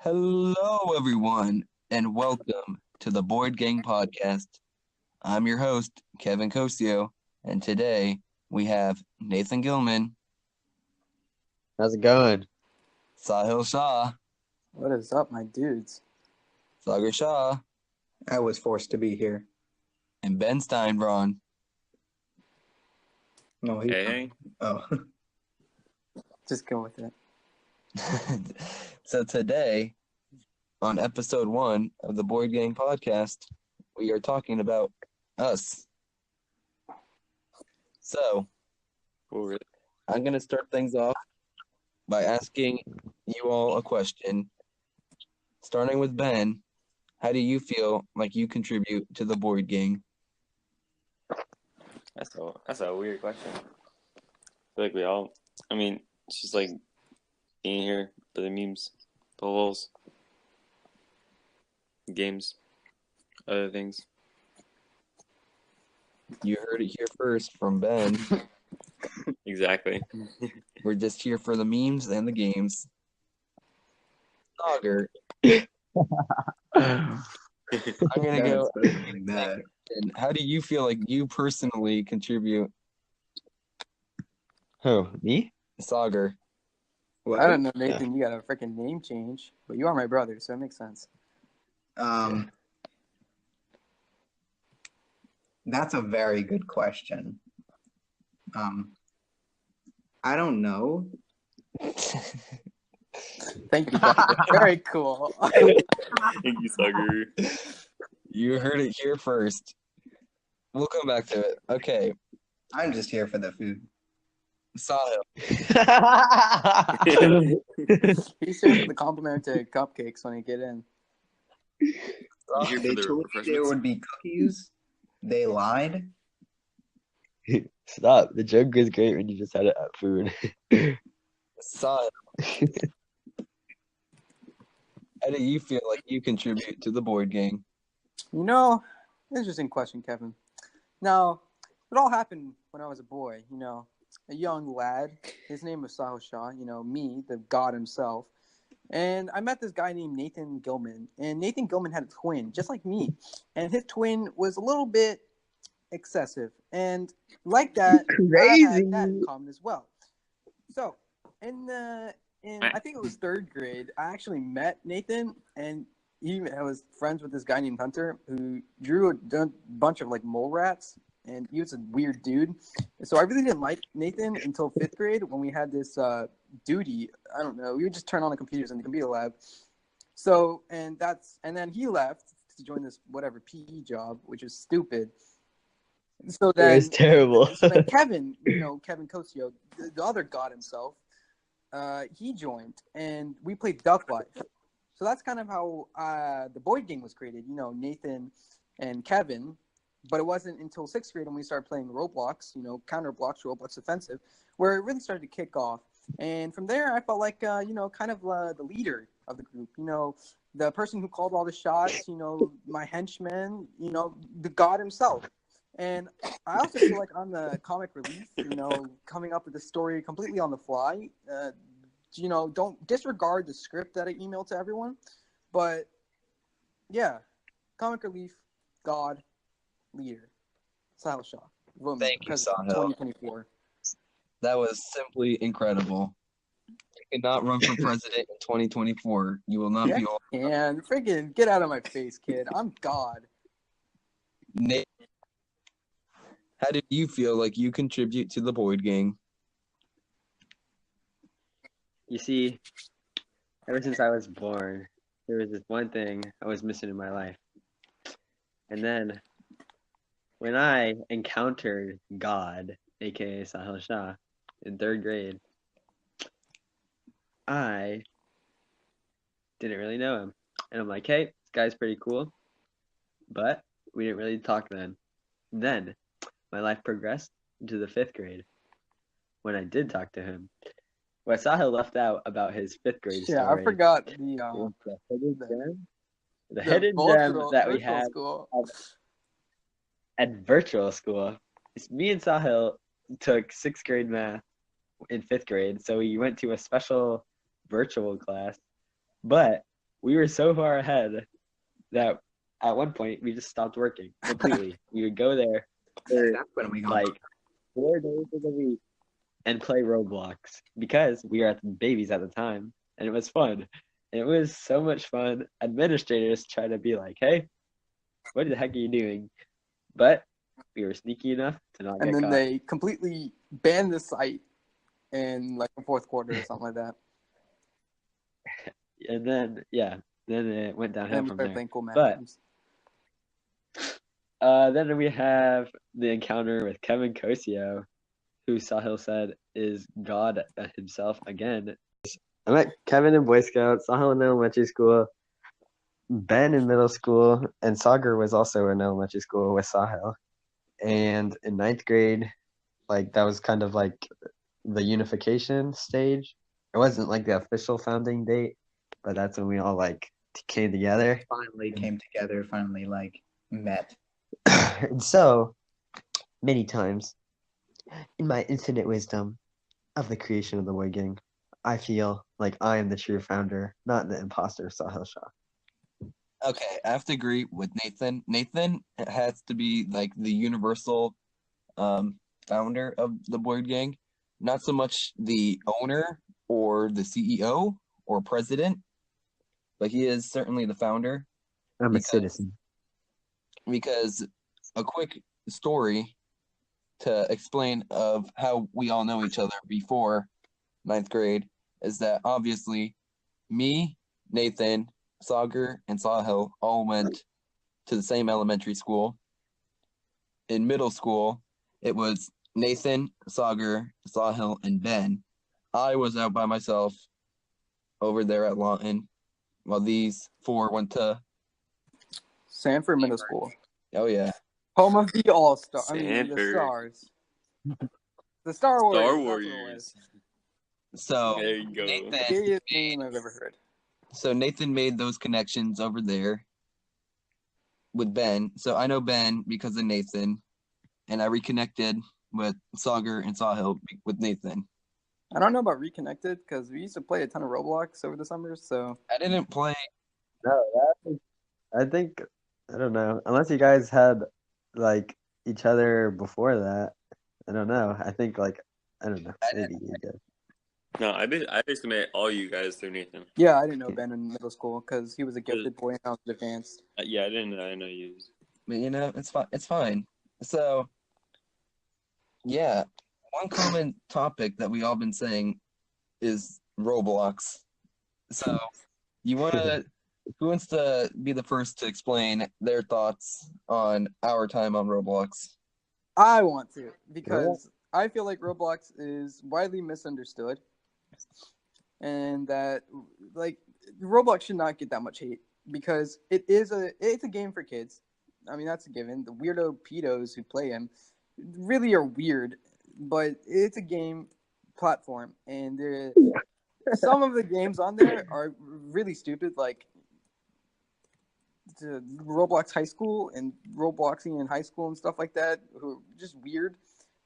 Hello, everyone, and welcome to the Boid Gang podcast. I'm your host, Kevin Cosio, and today we have Nathan Gilman, How's it going? Sahil Shah, What is up, my dudes? Sagar Shah, I was forced to be here. and Ben Steinbraun. No, Hey. Oh, Just go with it. So today, on episode 1 of the Boid Gang podcast, we are talking about us. So, I'm going to start things off by asking you all a question. Starting with Ben, how do you feel like you contribute to the Boid Gang? That's a weird question. I feel like it's just like being here for the memes, the holes, games, other things. You heard it here first from Ben. Exactly. We're just here for the memes and the games. Sagar, I'm going to go. like that. And how do you feel like you personally contribute? Who, me? Sagar. What? I don't know, Nathan. You got a freaking name change, but you are my brother, so it makes sense. That's a very good question. I don't know. Thank you, brother. Very cool. Thank you, Sagar. You heard it here first. We'll come back to it. Okay, I'm just here for the food. Sahil. He's here for the complimentary cupcakes when you get in. You here They for the told me there refreshments? would be cookies. They lied. Stop. The joke was great when you just had it at food. Sahil. How do you feel like you contribute to the Boid Gang? Interesting question, Kevin. Now, it all happened when I was a boy, a young lad. His name was Sahil Shah, me, the god himself. And I met this guy named Nathan Gilman. And Nathan Gilman had a twin, just like me. And his twin was a little bit excessive. And like that, I had that in common as well. So, I think it was third grade, I actually met Nathan, and I was friends with this guy named Hunter who drew a bunch of like mole rats, and he was a weird dude. So I really didn't like Nathan until fifth grade when we had this duty. I don't know. We would just turn on the computers in the computer lab. So and then he left to join this whatever PE job, which is stupid. So then It was terrible. So then Kevin, Kevin Cosio, the other god himself, he joined, and we played Duck Life. So that's kind of how the Boid Gang was created. Nathan and Kevin. But it wasn't until sixth grade when we started playing Roblox, counter blocks, Roblox offensive, where it really started to kick off. And from there, I felt like, kind of the leader of the group, the person who called all the shots, my henchman, the god himself. And I also feel like I'm the comic relief, coming up with the story completely on the fly. Don't disregard the script that I emailed to everyone. But, yeah, comic relief, god, leader, Sahil Shah. Thank you, Sahil. 2024. That was simply incredible. You cannot run for president in 2024. You will not be all. And freaking get out of my face, kid. I'm God. Nate, how do you feel like you contribute to the Boid Gang? You see, ever since I was born, there was this one thing I was missing in my life. And then when I encountered God, aka Sahil Shah, in third grade, I didn't really know him. And I'm like, hey, this guy's pretty cool. But we didn't really talk then. Then my life progressed into the fifth grade when I did talk to him. What Sahil left out about his fifth grade story. Yeah, I forgot the hidden gem that we had at virtual school. Me and Sahil took sixth grade math in fifth grade, so we went to a special virtual class. But we were so far ahead that at one point we just stopped working completely. We would go there for That's when we got like 4 days of the week and play Roblox because we were babies at the time and it was fun. It was so much fun. Administrators try to be like, hey, what the heck are you doing? But we were sneaky enough to not And get then caught. they completely banned the site in like the fourth quarter or something like that. And then, yeah, then it went And downhill then we from started there. playing cool map But games. then we have the encounter with Kevin Cosio, who Sahil said is God himself again. I met Kevin in Boy Scouts, Sahil in elementary school, Ben in middle school, and Sagar was also in elementary school with Sahil. And in ninth grade, like that was kind of like the unification stage. It wasn't like the official founding date, but that's when we all like came together. finally came together, finally like met. And so many times in my infinite wisdom of the creation of the Boyd Gang, I feel like I am the true founder, not the imposter Sahil Shah. Okay, I have to agree with Nathan. Nathan has to be like the universal founder of the Boyd Gang, not so much the owner or the CEO or president, but he is certainly the founder I'm a because citizen. because a quick story to explain of how we all know each other before ninth grade is that obviously me, Nathan, Sagar, and Sahil all went to the same elementary school. In middle school, it was Nathan, Sagar, Sahil, and Ben. I was out by myself over there at Lawton while these four went to, Sanford Middle School, oh yeah, home of the All-Star. I mean, the Sanford. Stars. The Star Warriors. Star That's what it Warriors. was. so There you go. Nathan, Scariest name I've ever heard. so Nathan made those connections over there with Ben. So I know Ben because of Nathan, and I reconnected with Sagar and Sahil with Nathan. I don't know about Reconnected because we used to play a ton of Roblox over the summers. So I didn't play. No, I think I don't know. Unless you guys had like each other before that, I don't know. I think like I don't know. Maybe you did. No, I basically met all you guys through Nathan. yeah, I didn't know Ben in middle school because he was a gifted boy and I was advanced. Yeah, I didn't know you. But you know, it's fine. It's fine. So yeah, one common topic that we all been saying is Roblox. So you wanna who wants to be the first to explain their thoughts on our time on Roblox? I want to because I feel like Roblox is widely misunderstood, and that like Roblox should not get that much hate because it's a game for kids. I mean that's a given. The weirdo pedos who play him really are weird, but it's a game platform, and some of the games on there are really stupid, like the Roblox High School and Robloxing in high school and stuff like that, who are just weird.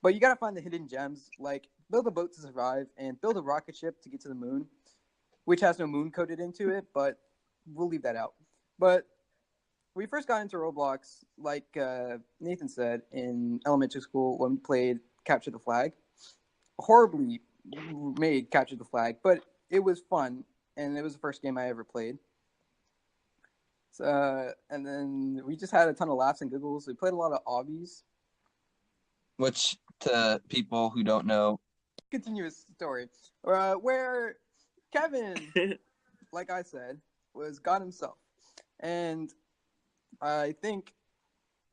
But you gotta find the hidden gems, like build a boat to survive and build a rocket ship to get to the moon, which has no moon coded into it, but we'll leave that out. But we first got into Roblox, like Nathan said, in elementary school when we played Capture the Flag. Horribly made Capture the Flag, but it was fun, and it was the first game I ever played. And then we just had a ton of laughs and giggles. We played a lot of obbies. Which to people who don't know, Continuous story. Where Kevin, like I said, was God himself. And I think,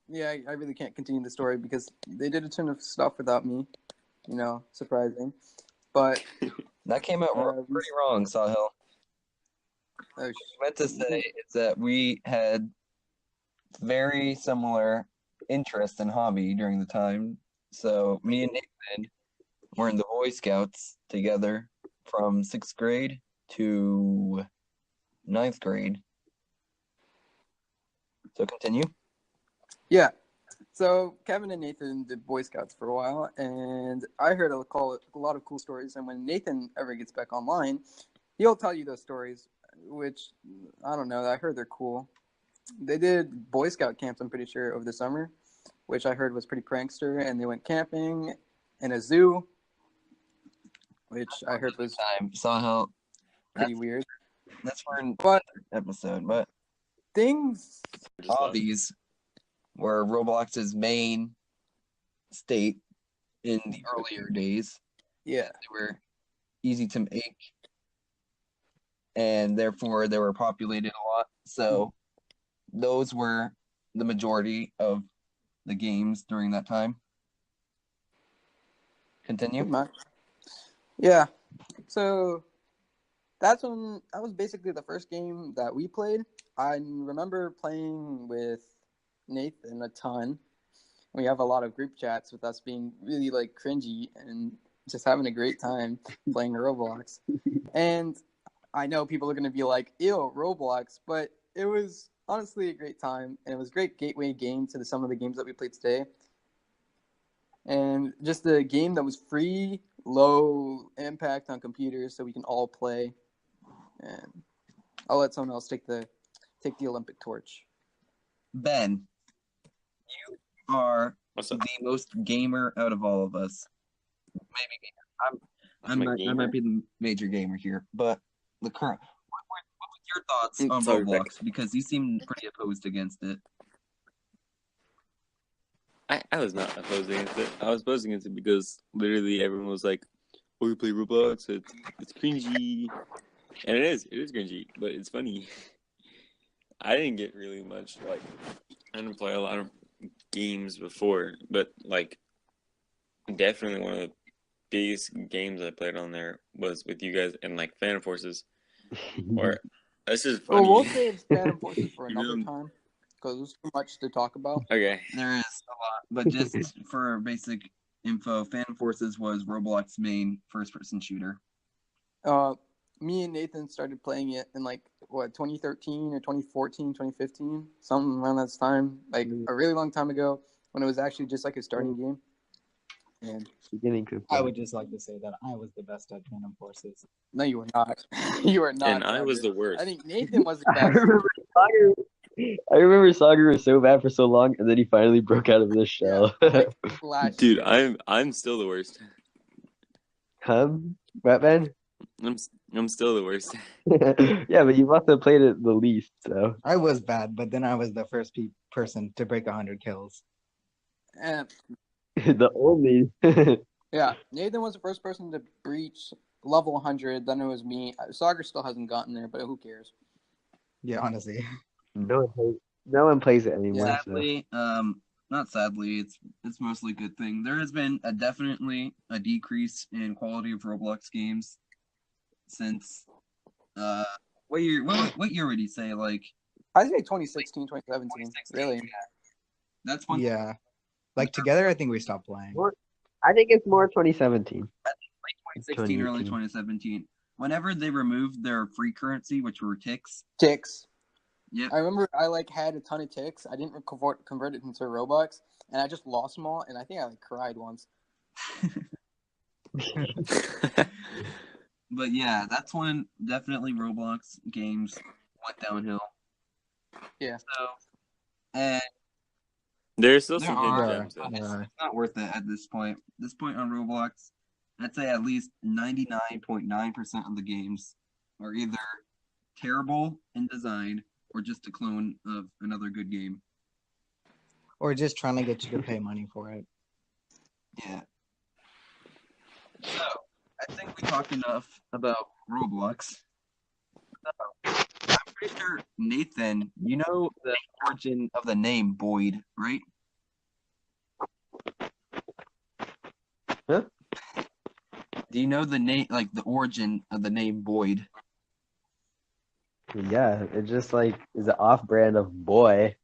yeah, I really can't continue the story because they did a ton of stuff without me. You know, surprising. But that came out pretty wrong, Sahil. I meant to say is that we had very similar interests and hobby during the time. So me and Nathan were in the Boy Scouts together from 6th grade to 9th grade. So continue. Yeah. So Kevin and Nathan did Boy Scouts for a while, and I heard a lot of cool stories. And when Nathan ever gets back online, he'll tell you those stories. which I don't know. I heard they're cool. They did Boy Scout camps, I'm pretty sure, over the summer, which I heard was pretty prankster. And they went camping in a zoo, which I heard was Saw how pretty weird. that's for an But episode, but things, Just all left. these were Roblox's main state in the earlier days. yeah, They were easy to make, and therefore they were populated a lot. So those were the majority of the games during that time. Continue. pretty much. Yeah. So that was basically the first game that we played. I remember playing with Nathan a ton. We have a lot of group chats with us being really like cringy and just having a great time playing Roblox. And I know people are going to be like, ew, Roblox, but it was honestly a great time. And it was a great gateway game to some of the games that we played today. And just a game that was free, low impact on computers so we can all play. And I'll let someone else take the Olympic torch. Ben, you are What's up? the most gamer out of all of us. Maybe I'm a I gamer? might be the major gamer here, but the current. What was your thoughts on Sorry, Roblox? Beck. Because you seem pretty opposed against it. I was not opposed against it. I was opposed against it because literally everyone was like, "Oh, you play Roblox? It's cringy," and it is cringy, but it's funny. I didn't get really much like I didn't play a lot of games before, but like definitely one of the biggest games I played on there was with you guys and like Phantom Forces. Or this is funny. Well, we'll save Phantom Forces for You know- another time because there's too much to talk about. Okay. There is a lot, but just for basic info, Phantom Forces was Roblox's main first-person shooter. Me and Nathan started playing it in like 2013 or 2014, 2015, something around that time, like a really long time ago when it was actually just like a starting game. And Beginning to I would just like to say that I was the best at Phantom Forces. no, you were not. You were not. And I was ever. the worst. I think Nathan was the I best. remember Sagar was so bad for so long, and then he finally broke out of this shell. Like last Dude, year. I'm still the worst. Batman? I'm still the worst. Yeah, but you must have played it the least, so. I was bad, but then I was the first person to break 100 kills. And The only. yeah, Nathan was the first person to breach level 100. Then it was me. Sagar still hasn't gotten there, but who cares? Yeah, honestly. No one plays it anymore. Sadly, not sadly, it's mostly a good thing. There has been definitely a decrease in quality of Roblox games since what year would you say? Like I say 2016, 2017. Really? that's when Yeah. Like together, I think we stopped playing. I think it's more 2017. late 2016, early 2017. Whenever they removed their free currency, which were ticks. Ticks. Yep. I remember I had a ton of ticks. I didn't convert it into Robux, and I just lost them all. And I think I cried once. But yeah, that's when definitely Roblox games went downhill. Yeah. So, and There's still some There hidden are. gems though. it's not worth it at this point. This point on Roblox, I'd say at least 99.9% of the games are either terrible in design or just a clone of another good game. Or just trying to get you to pay money for it. Yeah. So, I think we talked enough about Roblox. I'm pretty sure, Nathan, you know the origin of the name Boid, right? Huh? Do you know the name, like the origin of the name Boid? Yeah, it just like is an off-brand of boy,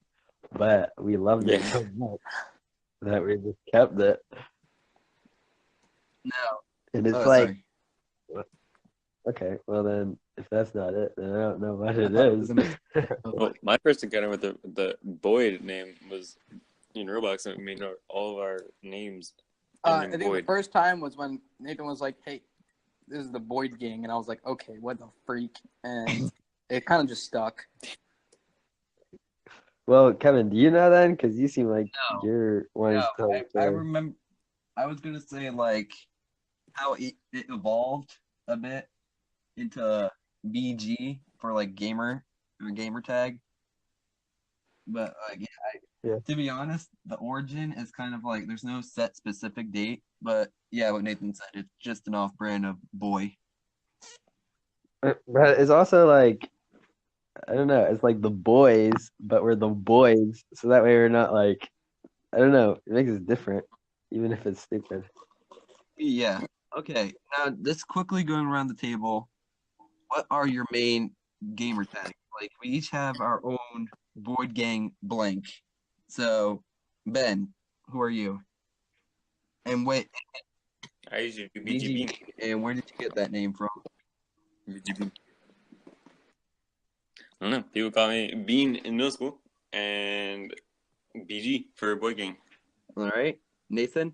but we loved it Yeah. so much that we just kept it. No. And it's Oh, like, sorry. okay, well then, if that's not it, then I don't know what I it thought it is. was Well, my first encounter with the Boyd name was in Roblox, and we made all of our names. I ending think the Boyd. first time was when Nathan was like, "Hey, this is the Boyd gang," and I was like, "Okay, what the freak?" And it kind of just stuck. Well, Kevin, do you know then? Because you seem like No. you're wanting to tell the I story. remember. I was gonna say like how it evolved a bit into BG for like gamer or gamer tag, but like Yeah. to be honest, the origin is kind of like there's no set specific date, but yeah, what Nathan said, it's just an off-brand of boy. But it's also like, I don't know, it's like the boys, but we're the boys. So that way we're not like, I don't know, it makes it different, even if it's stupid. Yeah. Okay. Now, just quickly going around the table, what are your main gamer tags? Like, we each have our own Boyd Gang blank. So, Ben, who are you? And wait, I usually do BG, BGB. and where did you get that name from? BGB. I don't know. People call me Bean in middle school and BG for Boy Gang. All right, Nathan.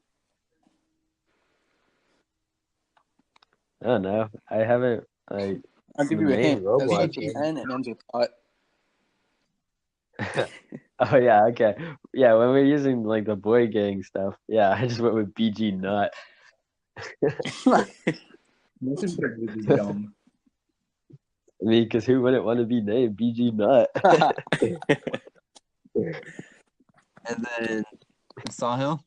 I don't know. I haven't, like, I'll give the you a main hint. Roblox. BGN and ends with hut. Oh, yeah, okay. Yeah, when we're using, like, the boy gang stuff, yeah, I just went with BG Nut. This is really dumb. I mean, because who wouldn't want to be named BG Nut? And then Sahil.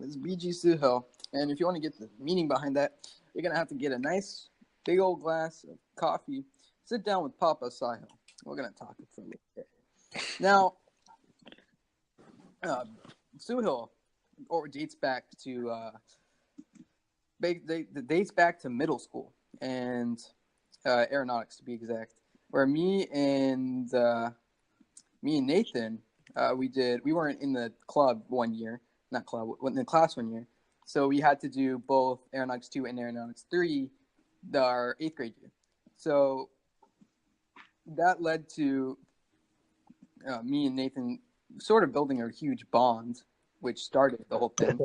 It's BG Suho. And if you want to get the meaning behind that, you're going to have to get a nice big old glass of coffee. Sit down with Papa Sahil. We're going to talk for a little bit. Now, Suho dates back to dates back to middle school and aeronautics to be exact. Where me and Nathan, we weren't in the club one year, not club, in the class one year. So we had to do both Aeronautics 2 and Aeronautics 3 our 8th grade year. So that led to me and Nathan sort of building a huge bond, which started the whole thing.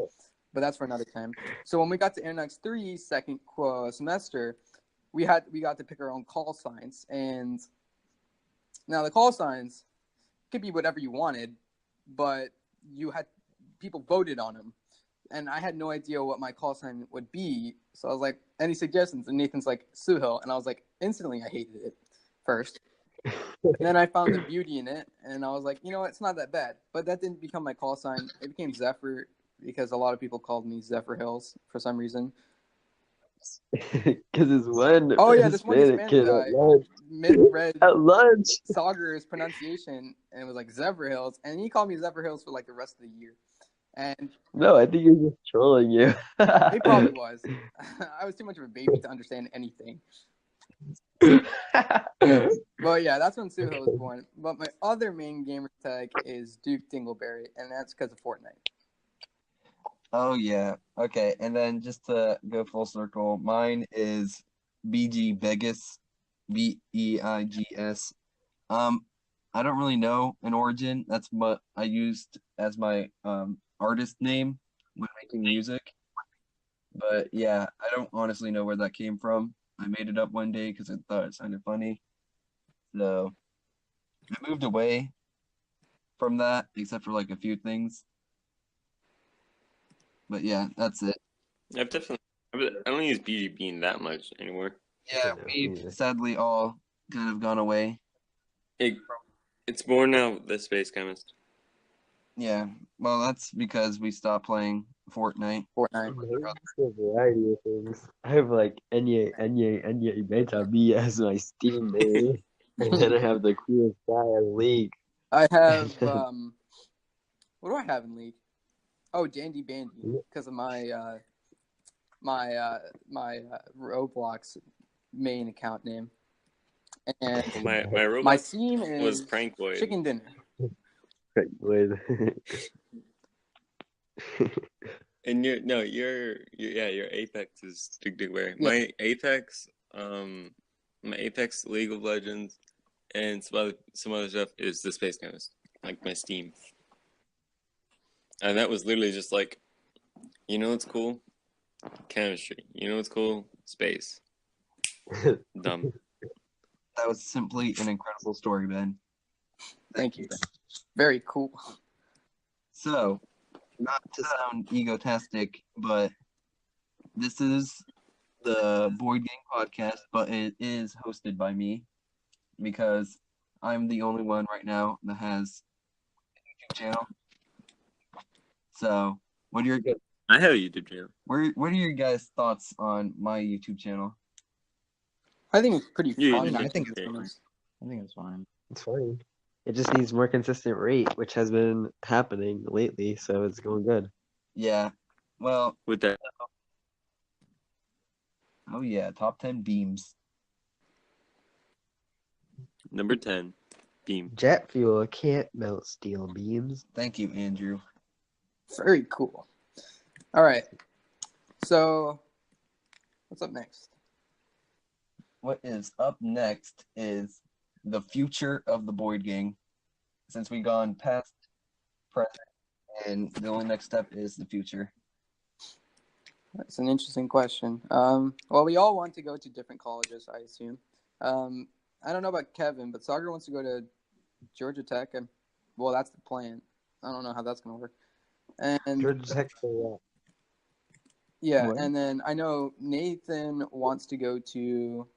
But that's for another time. So when we got to Aeronautics 3 second semester, we got to pick our own call signs. And now the call signs could be whatever you wanted, but people voted on them. And I had no idea what my call sign would be. So I was like, any suggestions? And Nathan's like, Suhil. And I was like, instantly I hated it first. And then I found the beauty in it. And I was like, you know what? It's not that bad. But that didn't become my call sign. It became Zephyr because a lot of people called me Zephyr Hills for some reason. Because it's one Oh, yeah, this one Hispanic Hispanic kid guy at lunch. misread At lunch. Sagar's pronunciation and it was like Zephyr Hills. And he called me Zephyr Hills for like the rest of the year. And No, I think he was just trolling you. he probably was. I was too much of a baby to understand anything. But yeah, that's when Suho was born. But my other main gamer tag is Duke Dingleberry, and that's because of Fortnite. Oh yeah. Okay. And then just to go full circle, mine is BG Vegas, Beigs. I don't really know an origin. That's what I used as my artist name when making music. But yeah, I don't honestly know where that came from. I made it up one day because I thought it sounded funny. So I moved away from that, except for like a few things. But yeah, that's it. I've definitely. I don't use BG Bean that much anymore. Yeah, we've sadly all kind of gone away. It's more now the Space Chemist. Yeah, well, that's because we stopped playing Fortnite. Fortnite. A variety of things. I have like Enya Beta B as my Steam name. And then I have the coolest guy as League. I have what do I have in League? Oh, Dandy Bandy, because of my Roblox main account name. And My Roblox my theme was is Prank Boy. Chicken Dinner. With And your Apex is Dig Digware. Yeah. My Apex League of Legends and some other stuff is the Space Chemist, like my Steam. And that was literally just like, you know what's cool? Chemistry. You know what's cool? Space. Dumb. That was simply an incredible story, Ben. Thank you. Very cool. So, not to sound egotistic, but this is the Boyd Gang podcast, but it is hosted by me because I'm the only one right now that has a YouTube channel. So, what are your I have a YouTube channel. what are your guys' thoughts on my YouTube channel? I think it's pretty Yeah, fun. I think it's it's great. fine. I think it's fine. It's fine. It just needs more consistent rate, which has been happening lately, so it's going good. Yeah. Well, With that, oh yeah, top 10 beams. number 10, beam. Jet fuel can't melt steel beams. Thank you, Andrew. Very cool. All right. So, what's up next? What is up next is the future of the Boyd Gang. Since we've gone past, present, and the only next step is the future. That's an interesting question. Well, we all want to go to different colleges, I assume. I don't know about Kevin, but Sagar wants to go to Georgia Tech, and well, that's the plan. I don't know how that's gonna work. And Georgia Tech for what? yeah, What? and then I know Nathan wants to go to.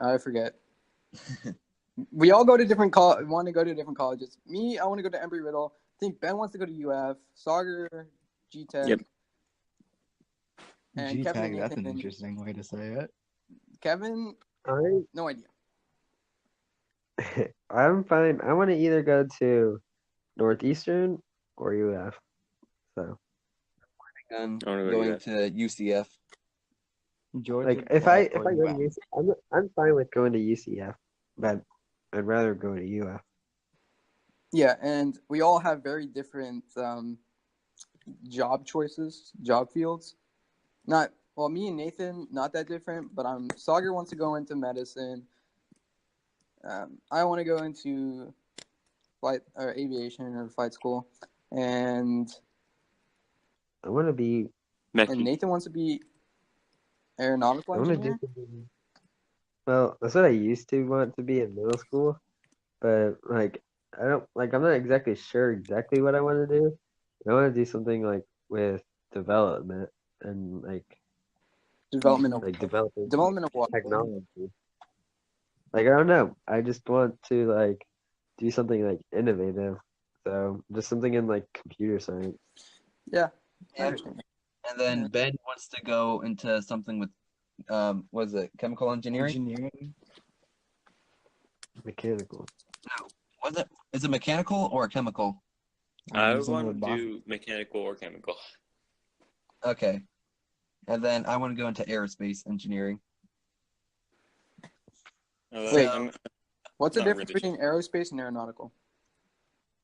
I forget. We all go to different want to go to different colleges. Me, I want to go to Embry-Riddle. I think Ben wants to go to UF. Sagar, G Tech. Yep. And G-Tech, Kevin and that's an Nathan. interesting way to say it. Kevin, I no idea. I'm fine. I want to either go to Northeastern or UF. So And I wanna go to going UF. to UCF. Georgia like if I Tech go or to UF? UCF, I'm fine with going to UCF, but I'd rather go to UF. Yeah, and we all have very different job choices, job fields. Me and Nathan, not that different, but Sagar wants to go into medicine. I want to go into flight or aviation or flight school, and I want to be. Mackie. Nathan wants to be aeronautical I want to engineer. do something. Well, that's what I used to want to be in middle school, but like I don't like. I'm not exactly sure exactly what I want to do. I want to do something like with development and Development of developing what? technology. Like I don't know. I just want to do something innovative. So just something in computer science. Yeah, I Yeah. understand. And then Yeah. Ben wants to go into something with, what is it, chemical engineering? Engineering? Mechanical. No. Is it mechanical or chemical? I Using want to robotics. do mechanical or chemical. Okay. And then I want to go into aerospace engineering. Wait. I'm What's the not difference really between aerospace and aeronautical?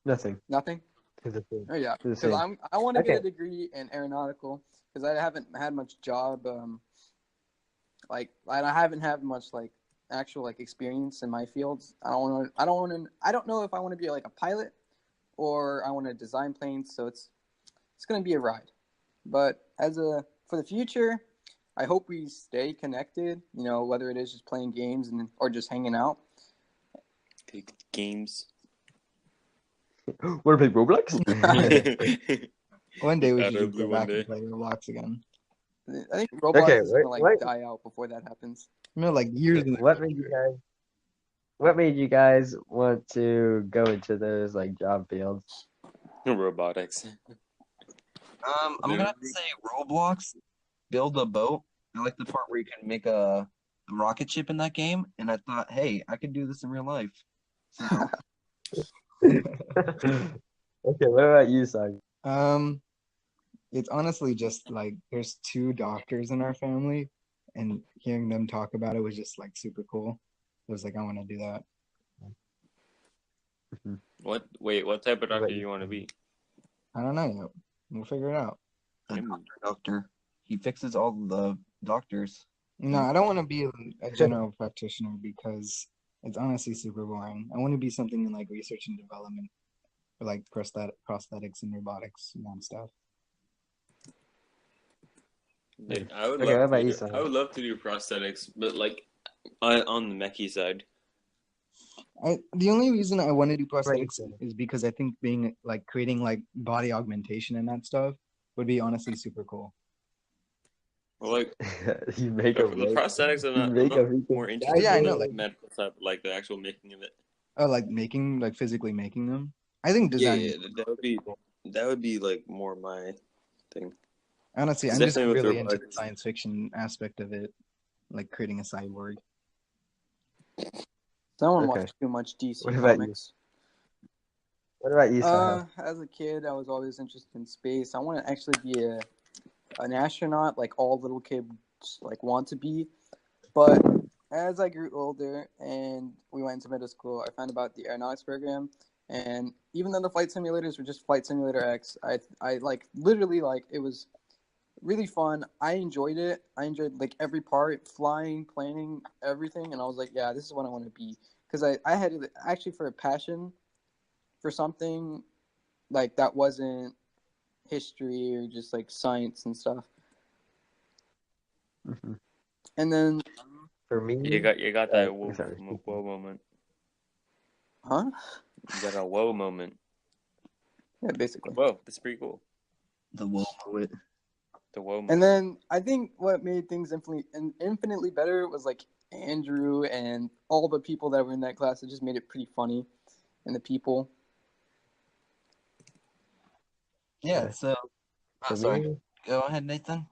Nothing. Nothing. It's the same. Oh yeah, It's the because same. I want to get a Okay. degree in aeronautical because I haven't had much job I haven't had much actual experience in my fields. I don't know if I want to be a pilot or I want to design planes. So it's gonna be a ride. But for the future, I hope we stay connected. You know, whether it is just playing games or just hanging out. big games. Want to play Roblox? One day we Out should of just blue go one back day. and play Roblox again. I think Roblox Okay, is gonna wait. die out before that happens. Years in the What made you guys? What made you guys want to go into those job fields? Robotics. I'm gonna have to say Roblox, build a boat. I like the part where you can make a rocket ship in that game, and I thought, hey, I could do this in real life. So Okay, what about you, Sag? It's honestly just there's two doctors in our family, and hearing them talk about it was just super cool. It was I want to do that. What? Wait, what type of What doctor about do you? you want to be? I don't know yet. We'll figure it out. a doctor, he fixes all the doctors. No, I don't want to be a general practitioner because it's honestly super boring. I want to be something in research and development for prosthetics and robotics and stuff. Yeah, I would Okay, what love about to you, do. I Simon? would love to do prosthetics, but like on the mechy side. The only reason I want to do What about you, prosthetics Simon? is because I think being like creating like body augmentation and that stuff would be honestly super cool. Well, like You make the a make prosthetics, you I'm make a not freaking more interested Yeah, I in know. the Like, medical side, but like the actual making of it. like making, like physically making them. I think designing. Yeah, that would be like more my thing. Honestly, 'Cause I'm just definitely with really into the robotics. science fiction aspect of it, like creating a cyborg. Someone Okay. watched too much DC What about you? comics. What about you, Sahil? As a kid, I was always interested in space. I want to actually be an astronaut, like all little kids like want to be. But as I grew older and we went into middle school, I found about the aeronautics program. And even though the flight simulators were just Flight Simulator X, I like literally like it was really fun. I enjoyed it. I enjoyed like every part, flying, planning, everything. And I was like, yeah, this is what I want to be. Because I had actually for a passion for something like that wasn't history or just like science and stuff. Mhm. And then, For me, You got that whoa, sorry. whoa moment. huh? You got a whoa moment. Yeah, basically. Whoa, that's pretty cool. The whoa moment. The whoa moment. And then I think what made things infinitely better was like Andrew and all the people that were in that class. It just made it pretty funny, and the people. Yeah. Okay. So, For sorry. me, Go ahead, Nathan.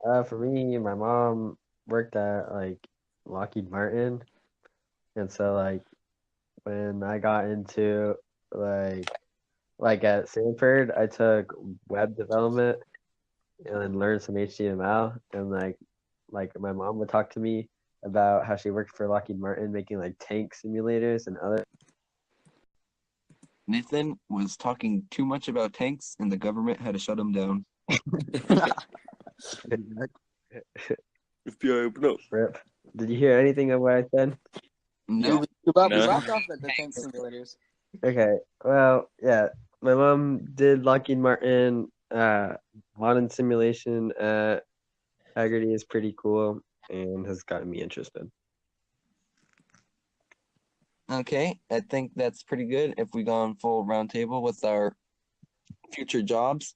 my mom worked at like Lockheed Martin, and so like when I got into like at Stanford, I took web development and then learned some HTML, and like my mom would talk to me about how she worked for Lockheed Martin making like tank simulators and other. Nathan was talking too much about tanks, and the government had to shut him down. FBI, open up. Rip. Did you hear anything of what I said? No. We No. left off at the tank simulators. Okay. Well, yeah. My mom did Lockheed Martin. Modern simulation at Haggerty is pretty cool and has gotten me interested. Okay, I think that's pretty good. If we go on full roundtable with our future jobs,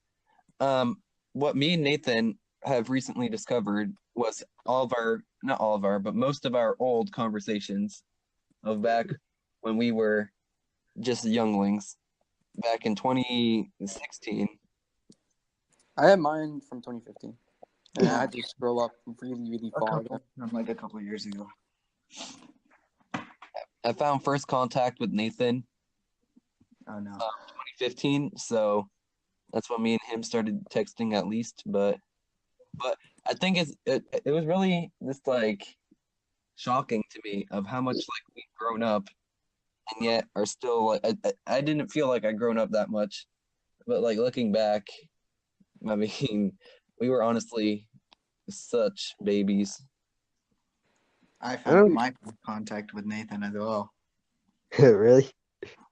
what me and Nathan have recently discovered was not all of our, but most of our old conversations of back when we were just younglings, back in 2016. I had mine from 2015, and I had to scroll up really, really far. From like a couple years ago. I found first contact with Nathan Oh no. 2015, so that's when me and him started texting at least. But I think it was really just like shocking to me of how much like we've grown up, and yet are still like I didn't feel like I'd grown up that much, but like looking back, I mean, we were honestly such babies. I found my contact with Nathan as well. Really?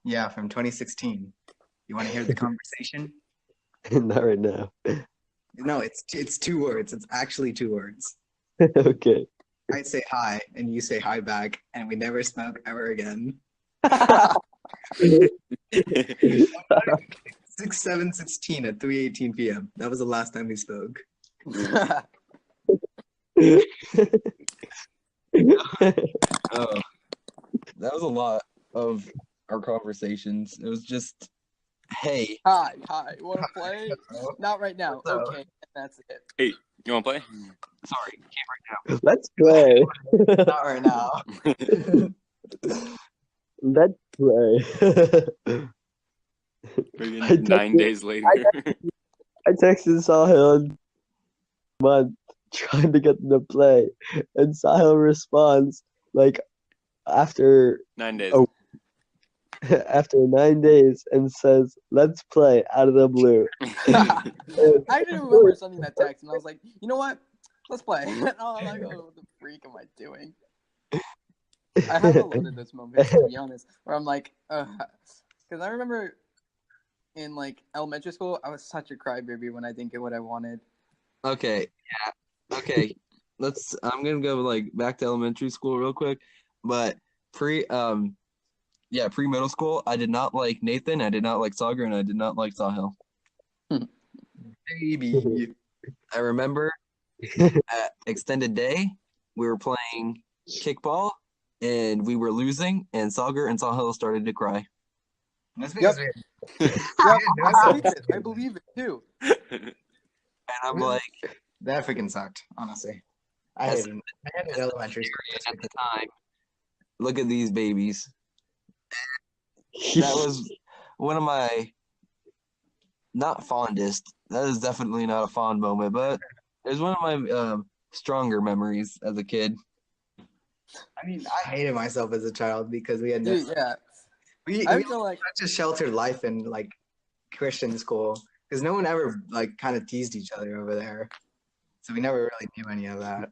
Yeah, from 2016. You want to hear the conversation? Not right now. No, it's 2 words. It's actually 2 words. Okay. I say hi, and you say hi back, and we never spoke ever again. 6/7/16 at 3:18 p.m. That was the last time we spoke. Oh, that was a lot of our conversations. It was just, hey, Hi, you want to play? Not right now. So- Okay, and that's it. Hey, you want to play? sorry, Let's play. Not right now. Let's play. Friggin' 9 days later. I texted Sahil in a month trying to get them to play, and Sahil responds like after 9 days. Oh. after 9 days and says, "Let's play" out of the blue. I didn't remember sending that text, and I was like, you know what? Let's play. And I'm like, oh, what the freak am I doing? I have a lot of those moments, to be honest, where I'm like, because I remember in like elementary school, I was such a crybaby when I didn't get what I wanted. Okay, yeah. Okay. I'm gonna go like back to elementary school real quick. But pre middle school, I did not like Nathan, I did not like Sagar, and I did not like Sahil. Baby. I remember at extended day, we were playing kickball and we were losing, and Sagar and Sahil started to cry. That's Yep. because we Yep, no I believe substance it. I abuse. believe it too. And I'm like, That freaking sucked, honestly. I as hated elementary school. at the time, look at these babies. That was one of my not fondest. That is definitely not a fond moment, but it was one of my stronger memories as a kid. I mean, I hated myself as a child because we had no, Dude, yeah. we I had feel like such a sheltered life in like Christian school because no one ever like kind of teased each other over there, so we never really knew any of that.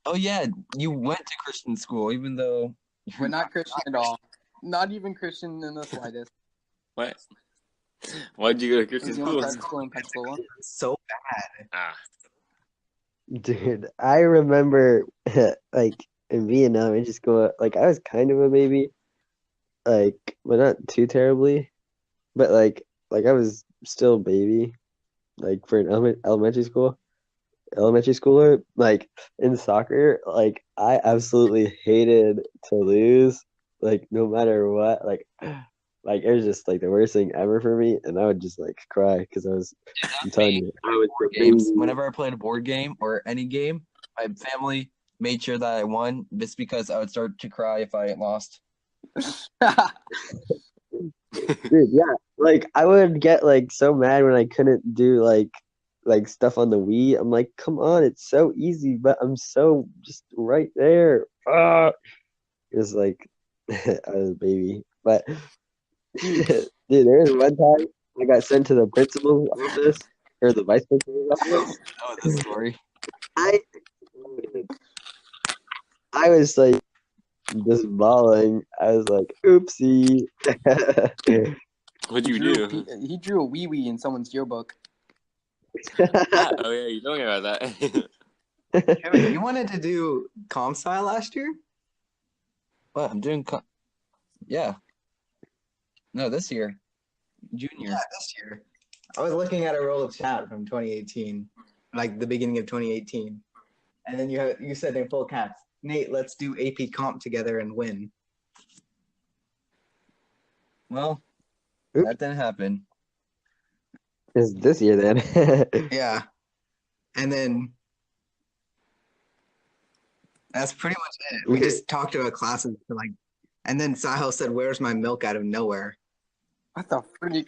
Oh yeah, you went to Christian school, even though we're not Christian at all. Not even Christian in the slightest. What? Why'd you go to It Christian was the only school? private school in Pensacola. So bad. Ah, Dude, I remember like in being in elementary school, like I was kind of a baby, like but not too terribly, but like I was still a baby, like for an elementary schooler, like in soccer, like I absolutely hated to lose, like no matter what, like it was just like the worst thing ever for me, and I would just like cry because I'm telling you, I was board the games. baby. Whenever I played a board game or any game, my family made sure that I won just because I would start to cry if I lost. Dude, yeah, like I would get like so mad when I couldn't do like stuff on the Wii. I'm like, come on, it's so easy, but I'm so just right there. Ah! It was like I was a baby, but dude, there was one time I got sent to the principal's office or the vice principal's office. Oh, this story. I I was like just bawling. I was like, oopsie. what'd you do? He drew a wee wee in someone's yearbook. Ah, oh yeah, you told me about that. Kevin, you wanted to do comp sci last year? What I'm doing? Yeah. No, this year, junior. Yeah, this year. I was looking at a roll of chat from 2018, like the beginning of 2018, and then you said in full caps, Nate, let's do AP comp together and win. Well, Oops. that didn't happen. It's this year then. Yeah, and then that's pretty much it. We just talked about classes for like, and then Sahil said, "Where's my milk?" out of nowhere. What the freak?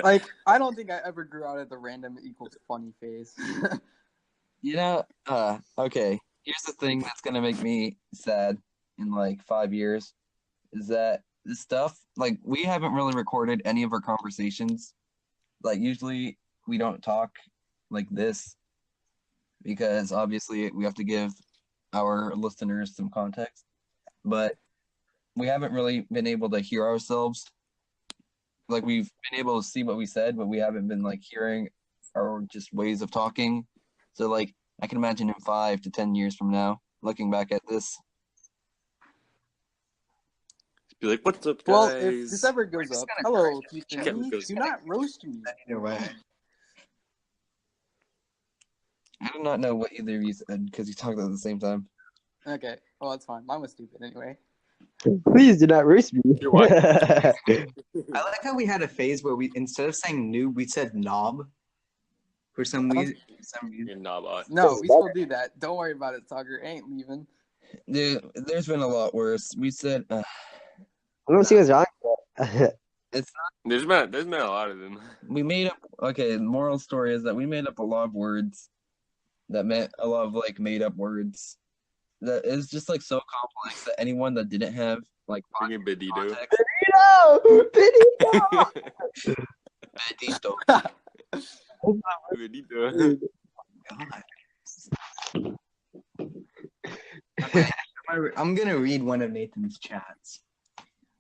Like, I don't think I ever grew out of the random equals funny phase. You know, okay. Here's the thing that's gonna make me sad in like 5 years is that this stuff, like, we haven't really recorded any of our conversations. Like, usually we don't talk like this because obviously we have to give our listeners some context. But we haven't really been able to hear ourselves. Like, we've been able to see what we said, but we haven't been like hearing our just ways of talking. So like I can imagine in 5 to 10 years from now, looking back at this. Be like, what's up, guys? Well, if this ever goes just up, gonna hello, correct Keith Kevin and me, goes- do not roast me. Either way. I do not know what either of you said because you talked at the same time. Okay, well, that's fine. Mine was stupid anyway. Please do not roast me. You're what? I like how we had a phase where we instead of saying noob, we said knob. For some reason. You're knobot. No, we still do that. Don't worry about it, Tucker. Ain't leaving. Dude, there's been a lot worse. We said I don't see what's wrong with it's There's been a lot of them. we made up. Okay, the moral story is that we made up a lot of words that meant a lot of like made up words that is just like so complex that anyone that didn't have like Bring in Bedito. context, Benito! Benito. Bedito. Okay, I'm gonna read one of Nathan's chats.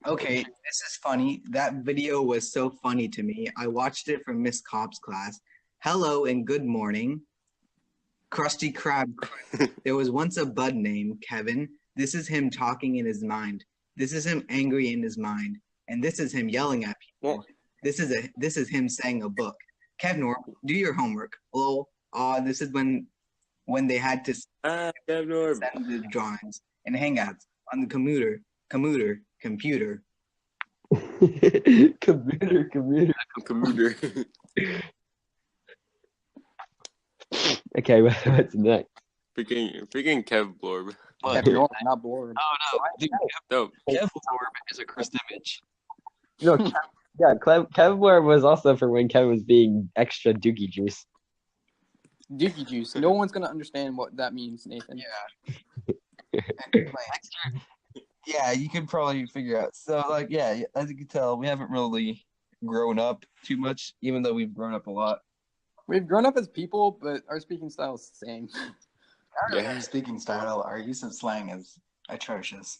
Okay, this is funny. That video was so funny to me. I watched it from Miss Cobb's class, Hello and good morning. Krusty Krab. There was once a bud named Kevin. This is him talking in his mind. This is him angry in his mind. And this is him yelling at people. What? This is him saying a book. Kevnor, do your homework. Lol. This is when they had to Kevnor. send the drawings and hangouts on the computer. Commuter. Okay, what's next? Freaking Kev Blorb. What? Kevnor, not Blorb. Oh no, dude, No, Kev Lorb is a cursed image. No, yeah, Kevlar was also for when Kevin was being extra dookie juice. Dookie juice. No one's gonna understand what that means, Nathan. Yeah, you could probably figure out. So, like, yeah, as you can tell, we haven't really grown up too much, even though we've grown up a lot. We've grown up as people, but our speaking style is the same. Our speaking style, our use of slang is atrocious.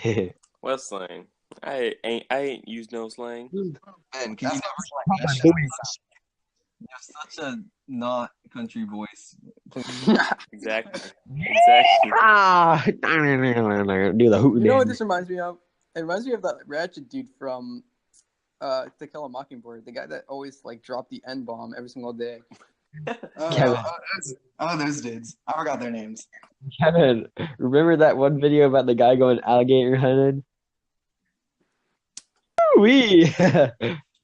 Yeah. what slang? I ain't used no slang. Ben, can you That's never? You have such a not country voice. Exactly. Ah, do the hoot. You know what this reminds me of? It reminds me of that ratchet dude from To Kill a Mockingbird, the guy that always like dropped the N-bomb every single day. Kevin. Those dudes. I forgot their names. Kevin, remember that one video about the guy going alligator hunting? Wee.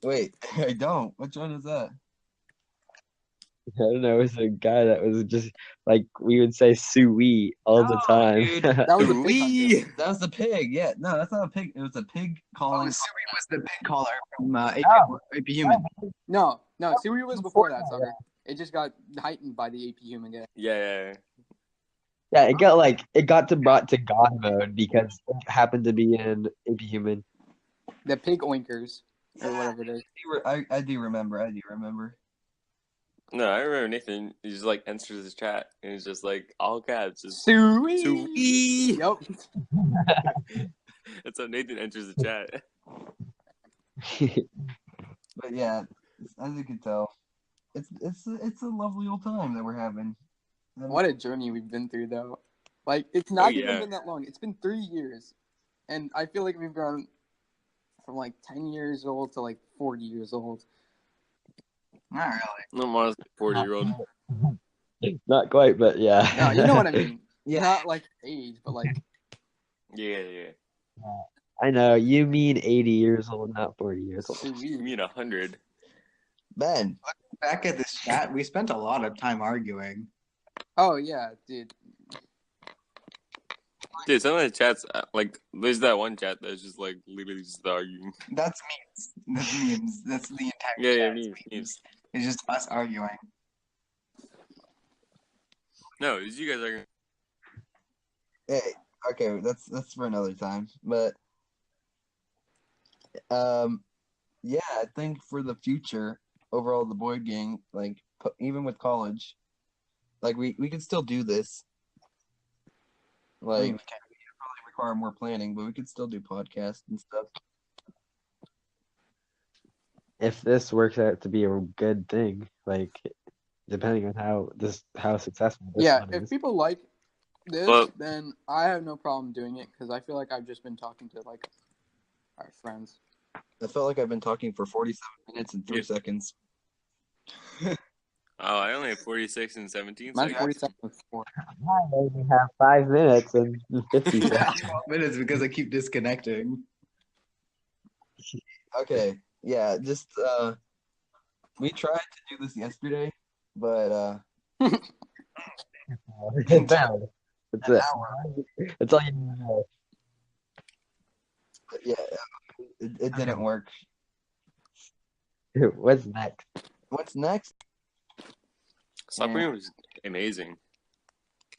Wait, I don't. Which one is that? I don't know. It was a guy that was just like we would say "sui" all the time. dude. That was a pig hunter. That was the pig. Yeah, no, that's not a pig. It was a pig calling. Suri was the pig caller from AP Human. No, Siri was before that, sucker. It just got heightened by the AP Human guy. Yeah. Yeah, it got to brought to God mode because it happened to be in AP Human. The pig oinkers, or whatever it is. I do remember. No, I remember Nathan. He just like enters his chat and it's just like all caps. Just Sui. Sui. Yep. That's how Nathan enters the chat. But yeah, as you can tell, it's a lovely old time that we're having. What a journey we've been through, though. Like, it's not even yeah. been that long. It's been 3 years. And I feel like we've grown from, like, 10 years old to, like, 40 years old. Not really. No, I'm honestly 40-year-old. Not quite, but yeah. No, you know what I mean. Yeah. Not, like, age, but, like... Yeah. I know. You mean 80 years old, not 40 years old. You Sui. mean 100? Ben, Back at this chat, we spent a lot of time arguing. Oh, yeah, dude. Dude, some of the chats, like, there's that one chat that's just like literally just arguing. That's memes. That's the entire Yeah, chat. memes. It's just us arguing. No, it's you guys arguing. hey, okay, that's for another time. But yeah, I think for the future, overall, the Boyd gang, like even with college, like we could still do this. Like, we probably require more planning, but we could still do podcasts and stuff. If this works out to be a good thing, like depending on how successful this Yeah, one if is. people like this, Well- then I have no problem doing it, because I feel like I've just been talking to, like, our friends. I felt like I've been talking for 47 minutes and 3 Yeah. seconds. Oh, I only have 46 and 17 Mine's seconds. 47 and 4. I only have 5 minutes and 50 seconds. 12 minutes because I keep disconnecting. Okay, yeah, just we tried to do this yesterday, but It's bad. That's it. That's all you need to know. yeah, it didn't work. What's next? What's next? Sophomore was amazing.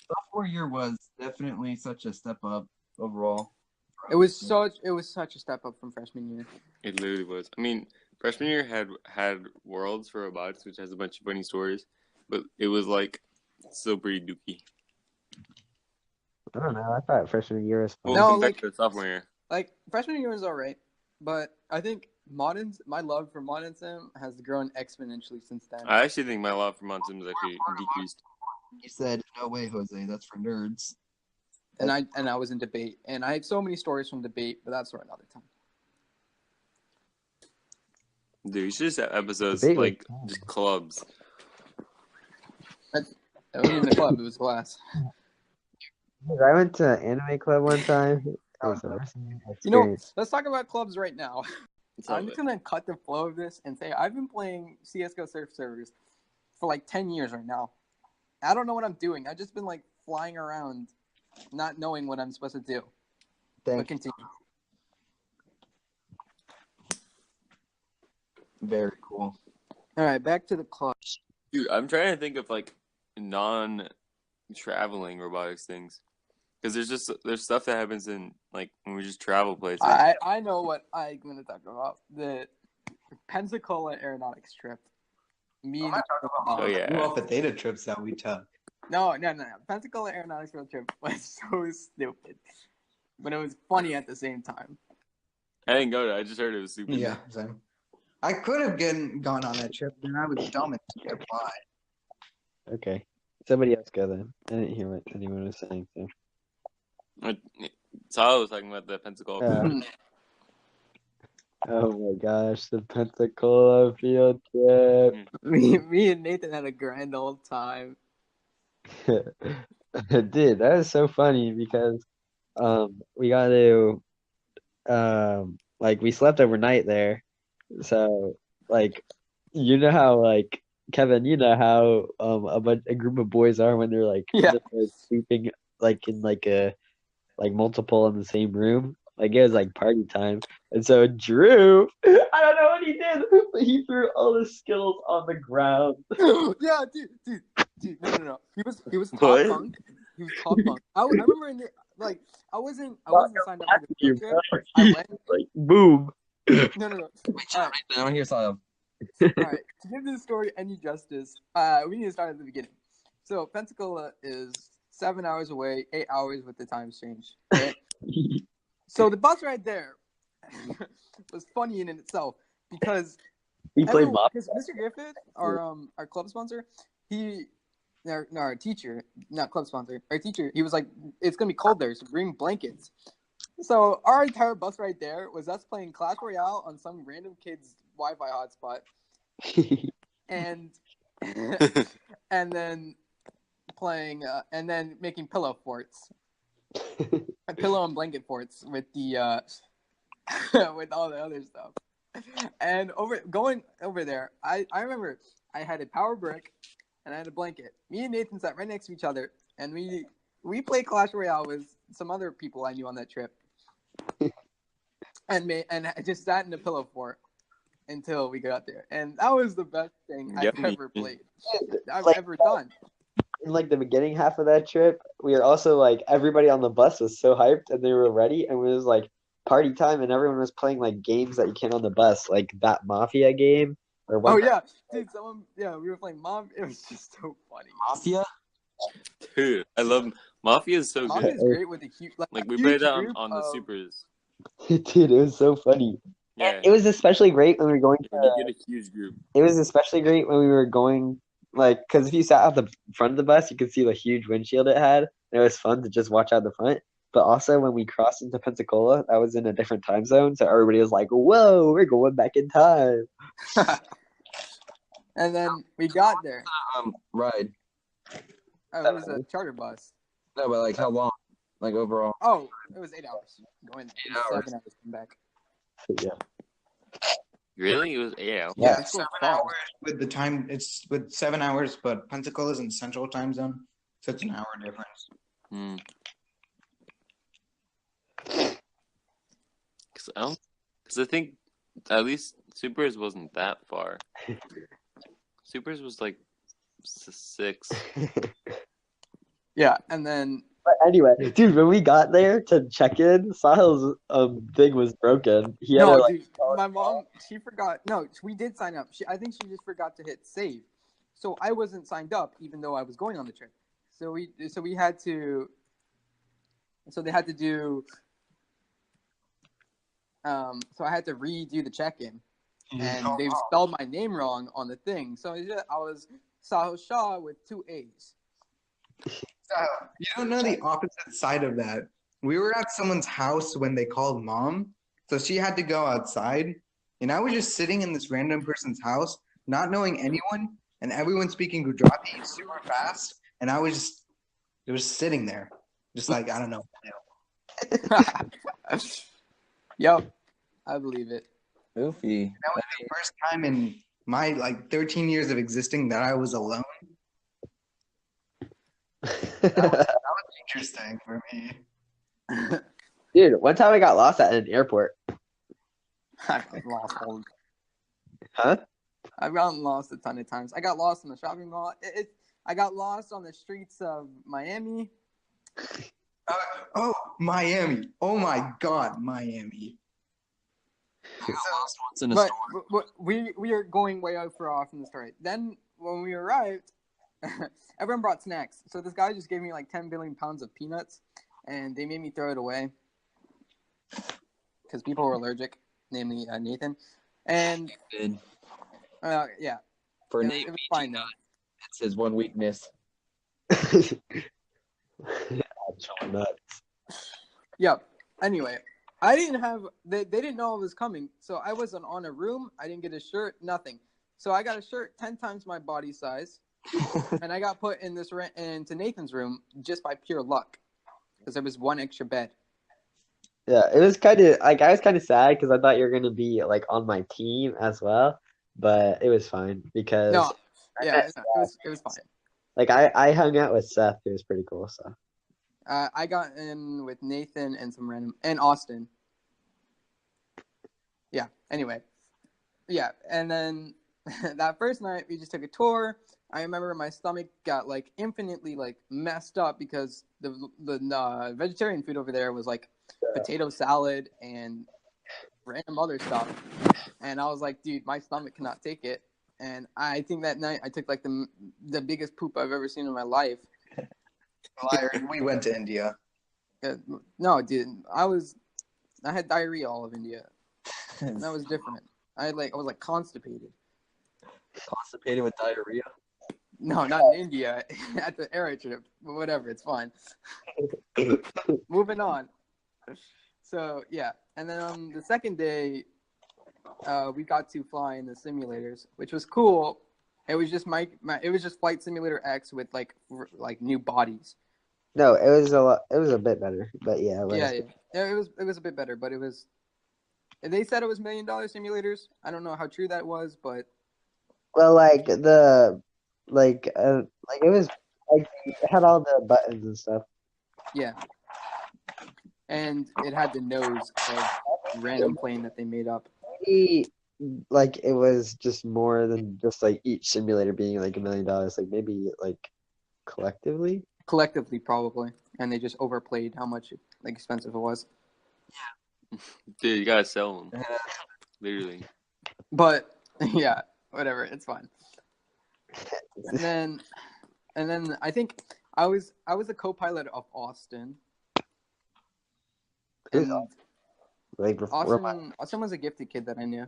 Sophomore year was definitely such a step up overall. It was such a step up from freshman year. It literally was. I mean, freshman year had Worlds for Robotics, which has a bunch of funny stories, but it was like still pretty dookie. I don't know. I thought freshman year was fun. Well, No, come back like- to sophomore year. Like, freshman year was alright, but I think My love for Modern Sim has grown exponentially since then. I actually think my love for Monsim has actually decreased. You said, no way, Jose, that's for nerds. And I was in debate, and I have so many stories from debate, but that's for another time. Dude, you should just have episodes Debate was like just clubs. It wasn't even a club; it was class. I went to an anime club one time. It was the worst You know, experience. let's talk about clubs right now. Tell I'm me. just gonna cut the flow of this and say I've been playing CS:GO surf servers for like 10 years right now. I don't know what I'm doing. I've just been like flying around, not knowing what I'm supposed to do. But continue. Very cool. All right, back to the club. Dude, I'm trying to think of like non-traveling robotics things, because there's stuff that happens in like when we just travel places. I know what I'm gonna talk about. The Pensacola aeronautics trip. Oh yeah. Alpha Theta trips that we took. No. Pensacola aeronautics road trip was so stupid, but it was funny at the same time. I didn't go to it. I just heard it was super. Yeah, same. I could have gone on that trip, then I was dumb and didn't apply. Okay. Somebody else go then. I didn't hear what anyone was saying. So. Tyler was talking about the Pensacola. Oh my gosh, the Pensacola field trip. me and Nathan had a grand old time. Dude, that was so funny because we got to like we slept overnight there. So like you know how like Kevin, you know how a group of boys are when they're like Yeah. just, like, sleeping like in like a like multiple in the same room. Like it was like party time. And so Drew, I don't know what he did, but he threw all his skills on the ground. Yeah, dude, no. He was top What? bunk. He was top bunk. I remember in the, like I wasn't signed up for the You, field bro. trip. I went. Like boom. No. Wait, All right. I want to hear Sile. All right, to give this story any justice, we need to start at the beginning. So Pensacola is 7 hours away, 8 hours with the time change. Right? So the bus ride there was funny in itself because We played mob. because Mr. Griffith, our club sponsor, our teacher, not club sponsor, our teacher, he was like, it's gonna be cold there, so bring blankets. So our entire bus ride there was us playing Clash Royale on some random kid's Wi-Fi hotspot, and and then playing and then making pillow forts, pillow and blanket forts with the with all the other stuff. And going over there, I remember I had a power brick and I had a blanket. Me and Nathan sat right next to each other, and we played Clash Royale with some other people I knew on that trip. And I just sat in the pillow fort until we got there, and that was the best thing I've Yummy. ever played. I've Like- ever done. In like the beginning half of that trip, we were also like everybody on the bus was so hyped and they were ready, and it was like party time, and everyone was playing like games that you can on the bus, like that Mafia game or what. Oh yeah, dude, we were playing Mob. It was just so funny. Mafia? Dude, I love Mafia is so Mafia good. is great with a huge Like we huge played that group on the of- supers. Dude, it was so funny. Yeah, It was especially great when we were going when you get a huge group. It was especially great when we were going, like, because if you sat at the front of the bus, you could see the huge windshield it had. And it was fun to just watch out the front. But also when we crossed into Pensacola, that was in a different time zone. So everybody was like, whoa, we're going back in time. And then we got there. Ride. Oh, it was a charter bus. No, but like how long? Like overall? Oh, it was 8 hours going. 8 hours. 7 hours come back. So, yeah. Really? It was 8 hours. Yeah, Yeah, it's so 7 far. hours with the time. It's with 7 hours, but Pensacola's in Central Time Zone, so it's an hour difference. Hmm. Because I think at least Supers wasn't that far. Supers was like 6. Yeah, and then But anyway, dude, when we got there to check in, Sahil's thing was broken. He had no, to, like, dude, my mom, she forgot. No, we did sign up. I think she just forgot to hit save. So I wasn't signed up, even though I was going on the trip. So we had to. So they had to do. So I had to redo the check-in, and they spelled my name wrong on the thing. So I was Sahil Shah with 2 A's. You don't know the opposite side of that. We were at someone's house when they called mom, so she had to go outside, and I was just sitting in this random person's house, not knowing anyone, and everyone speaking Gujarati super fast, and it was sitting there, just like, I don't know. Yep, I believe it. Goofy. That was the first time in my 13 years of existing that I was alone. That was interesting for me. Dude, one time I got lost at an airport. I've gotten lost Huh? I've gotten lost a ton of times. I got lost in the shopping mall. I got lost on the streets of Miami. Miami. Oh my God, Miami. I got lost once in a But store. we are going way out for off in the story. Then when we arrived, everyone brought snacks. So this guy just gave me like 10 billion pounds of peanuts, and they made me throw it away because people were allergic, namely Nathan. And Good. yeah, For it Nate was being fine though. nuts, it's his one weakness. Actual nuts. Yep. Anyway, I didn't have they didn't know I was coming, so I wasn't on a room. I didn't get a shirt, nothing. So I got a shirt 10 times my body size, and I got put in into Nathan's room just by pure luck, because there was one extra bed. Yeah, it was kind of like I was kind of sad because I thought you were gonna be like on my team as well, but it was fine because No, yeah, no, it was fine. like I hung out with Seth, who was pretty cool. So I got in with Nathan and and Austin. Yeah. Anyway, yeah, and then that first night we just took a tour. I remember my stomach got like infinitely like messed up because the vegetarian food over there was like potato salad and random other stuff, and I was like, dude, my stomach cannot take it. And I think that night I took like the biggest poop I've ever seen in my life. Liar, we went to India. No, dude, I had diarrhea all of India. That was different. I was like constipated. Constipated with diarrhea. No, not in India. At the air trip, but whatever, it's fine. Moving on. So yeah, and then on the second day, we got to fly in the simulators, which was cool. It was just it was just Flight Simulator X with like new bodies. no, it was a lot. It was a bit better, but yeah, it was. Yeah. It was a bit better, but it was. They said it was $1 million simulators. I don't know how true that was, but Well, like it was like it had all the buttons and stuff. yeah. And it had the nose of random plane that they made up. Maybe like it was just more than just like each simulator being like $1 million. Like maybe like collectively. Collectively, probably, and they just overplayed how much expensive it was. Dude, you gotta sell them. Literally. But yeah, whatever, it's fine. And then I think I was a co-pilot of Austin. And Like Austin was a gifted kid that I knew.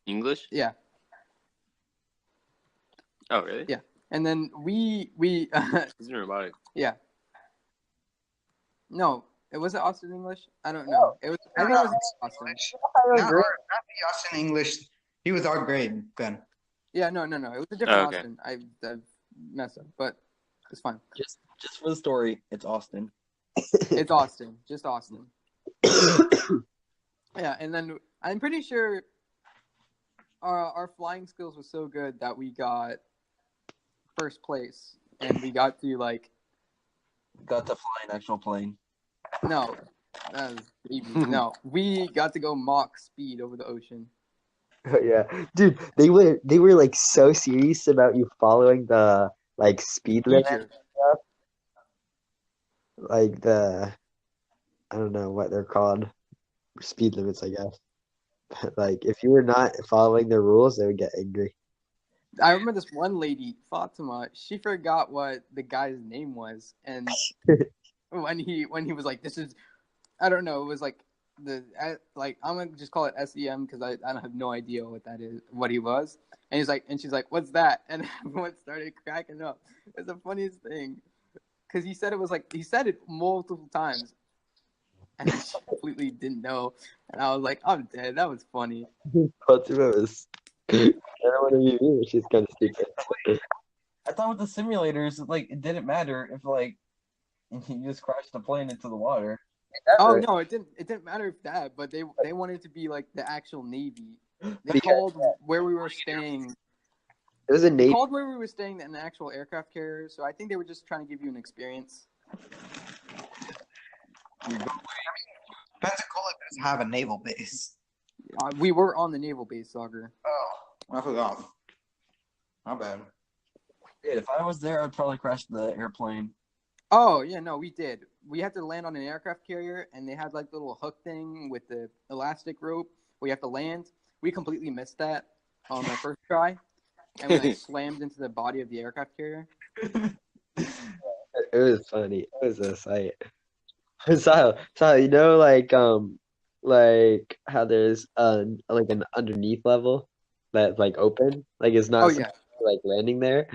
English? Yeah. Oh, really? Yeah. And then we He's in robotics. yeah. No, it was Austin English. I don't know. It was. I think it was Austin. Not the Austin English. He was our grade then. Yeah, no. It was a different okay. Austin. I messed up, but it's fine. Just for the story, it's Austin. It's Austin, just Austin. Yeah, and then I'm pretty sure our flying skills were so good that we got first place, and we got to like Got to fly an actual plane. no, we got to go Mach speed over the ocean. Yeah, dude, they were like so serious about you following the like speed limit Feature. stuff. Like I don't know what they're called, speed limits, I guess. Like if you were not following the rules, they would get angry. I remember this one lady, Fatima. She forgot what the guy's name was, and when he was like, "This is," I don't know. It was like like I'm gonna just call it SEM because I don't have no idea what that is, what he was. And he's like, and she's like, "What's that?" And everyone started cracking up. It's the funniest thing because he said it was like he said it multiple times, and she completely didn't know. And I was like, "I'm dead." That was funny. Fatima was. I don't want to be mean, but she's kind of stupid. I thought with the simulators, like it didn't matter if like you just crashed the plane into the water. Oh no, it didn't matter if that, but they wanted to be like the actual Navy. They Because- called where we were staying. It was a They Navy. called where we were staying an actual aircraft carrier, so I think they were just trying to give you an experience. Pensacola does have a naval base. We were on the naval base, Soccer. Oh, I forgot. My bad. Yeah, if I was there, I'd probably crash the airplane. Oh yeah, no, we did. We had to land on an aircraft carrier, and they had like the little hook thing with the elastic rope where you have to land. We completely missed that on the first try, and we like slammed into the body of the aircraft carrier. It was funny. It was a sight. So you know, like how there's like an underneath level that's like open, like it's not Oh supposed yeah, to be, like landing there.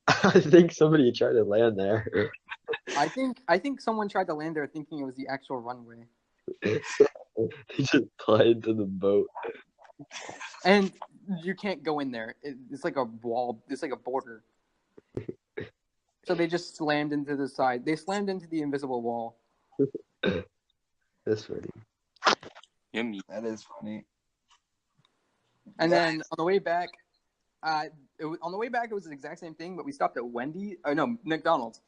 I think somebody tried to land there. I think someone tried to land there thinking it was the actual runway, They just fly into the boat. and you can't go in there. It's like a wall. It's like a border. So they just slammed into the side. They slammed into the invisible wall. That's funny. Yummy. That is funny. And then on the way back, it was the exact same thing, but we stopped at Wendy. Oh no, McDonald's.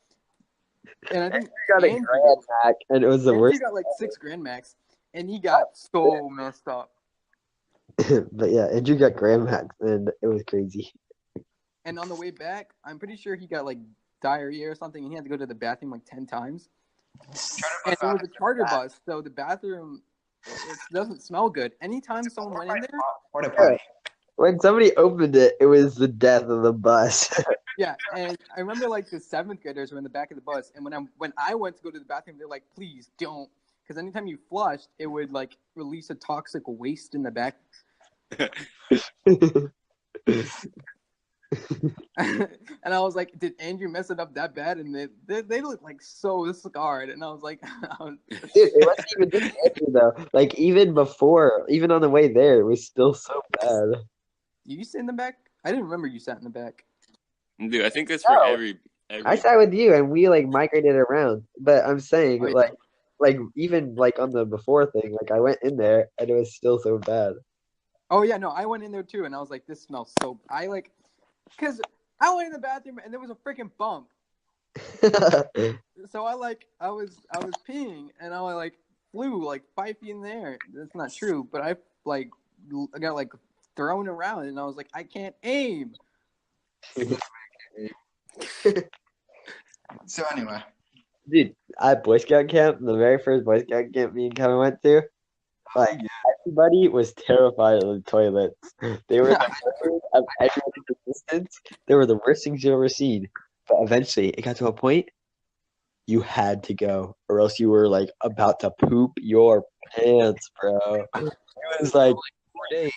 And I think You got a Andrew, Grand Mac, and it was the Andrew worst. got like 6 Grand Max, and he got so messed up. But yeah, Andrew got Grand Max, and it was crazy. And on the way back, I'm pretty sure he got like diarrhea or something, and he had to go to the bathroom like 10 times. And it was a charter bus, so the bathroom it doesn't smell good. Anytime someone went in there, Porta potty. When somebody opened it, it was the death of the bus. yeah. And I remember like the 7th graders were in the back of the bus, and when I went to go to the bathroom, they're like, "Please don't," because anytime you flushed, it would like release a toxic waste in the back. And I was like, "Did Andrew mess it up that bad?" And they looked like so scarred, and I was like, Dude, it wasn't even just Andrew though. Like even before, even on the way there, it was still so bad. "You sit in the back?" I didn't remember you sat in the back. Dude, I think that's for No. every I sat with you, and we like migrated around. But I'm saying, Oh, yeah. like even like on the before thing, like I went in there, and it was still so bad. Oh yeah, no, I went in there too, and I was like, "This smells so." Because I went in the bathroom and there was a freaking bump. So I was peeing and I like flew like 5 feet in the air. That's not true, but I got like thrown around and I was like, I can't aim. So anyway, Dude, at Boy Scout camp, the very first Boy Scout camp me and Kevin went to, like everybody was terrified of the toilets. They were the worst of everyone's existence. They were the worst things you've ever seen. But eventually, it got to a point you had to go, or else you were like about to poop your pants, bro. It was like 4 days.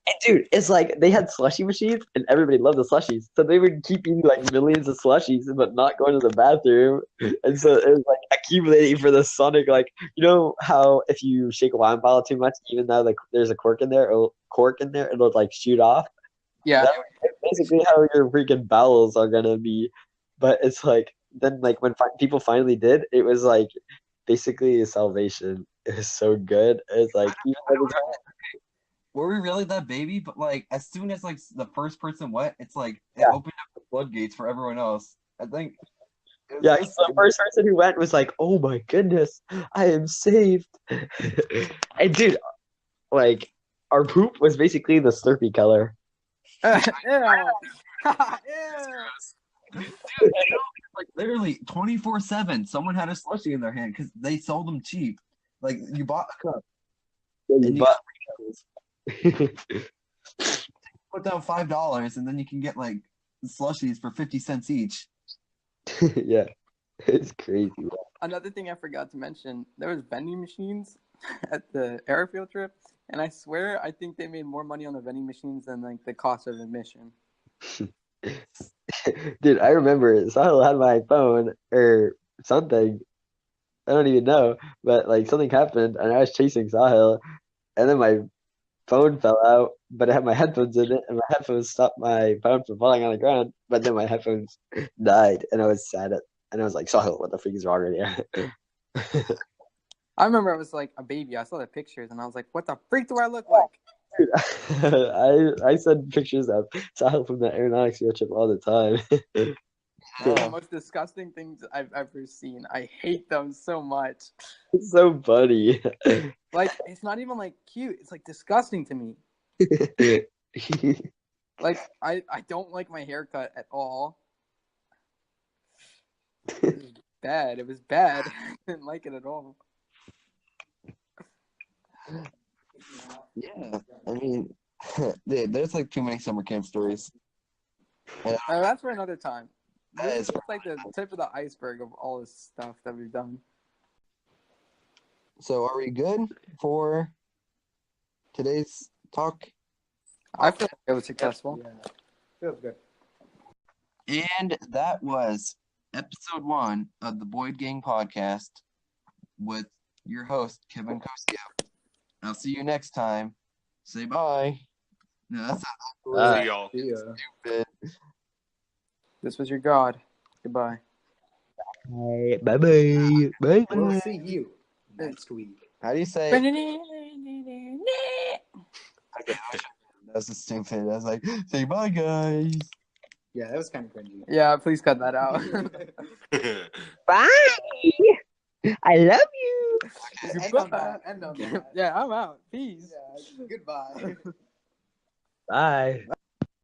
And dude, it's like they had slushy machines and everybody loved the slushies. So they would keep eating like millions of slushies but not going to the bathroom. And so it was like accumulating for the Sonic, like you know how if you shake a wine bottle too much, even though like there's a cork in there, it'll like shoot off. Yeah. That's basically how your freaking bowels are gonna be. But it's like then like when people finally did, it was like basically a salvation. It was so good. It's like even though the Were we really that baby? But like, as soon as like the first person went, it's like it Yeah. opened up the floodgates for everyone else. I think. it was Yeah, just- so the first person who went was like, "Oh my goodness, I am saved!" And dude, like our poop was basically the Slurpee color. Ew. Ew. like literally 24/7. Someone had a slushie in their hand because they sold them cheap. Like you bought a cup, and you put down $5, and then you can get like slushies for 50 cents each. Yeah, it's crazy. Another thing I forgot to mention, there was vending machines at the airfield trip, and I swear I think they made more money on the vending machines than like the cost of admission. Dude, I remember Sahil had my phone or something. I don't even know, but like something happened, and I was chasing Sahil, and then my phone fell out, but it had my headphones in it, and my headphones stopped my phone from falling on the ground. But then my headphones died, and I was sad, and I was like, Sahil, what the freak is wrong with you? I remember I was like a baby. I saw the pictures, and I was like, "What the freak do I look like?" Dude, I send pictures of Sahil from the aeronautics field trip all the time. They're the Oh, most disgusting things I've ever seen. I hate them so much. It's so funny. Like, it's not even like cute. It's like disgusting to me. Like, I don't like my haircut at all. It was bad. It was bad. I didn't like it at all. yeah. I mean, dude, there's like too many summer camp stories. And That's for another time. that This is is just like the tip of the iceberg of all this stuff that we've done. so. Are we good for today's talk? I feel like it was successful. Feels good. And that was episode 1 of the Boyd Gang podcast with your host, Kevin Cosio. I'll see you next time. Say bye. No, that's See y'all. See ya. stupid. This was your God. Goodbye. Bye bye. Bye We'll bye. see you next week. How do you say? Okay, that's just stupid. I was like, say bye, guys. Yeah, that was kind of cringy. Yeah, please cut that out. Bye. I love you. End on that. End on that. Yeah, I'm out. Peace. Yeah, goodbye. Bye.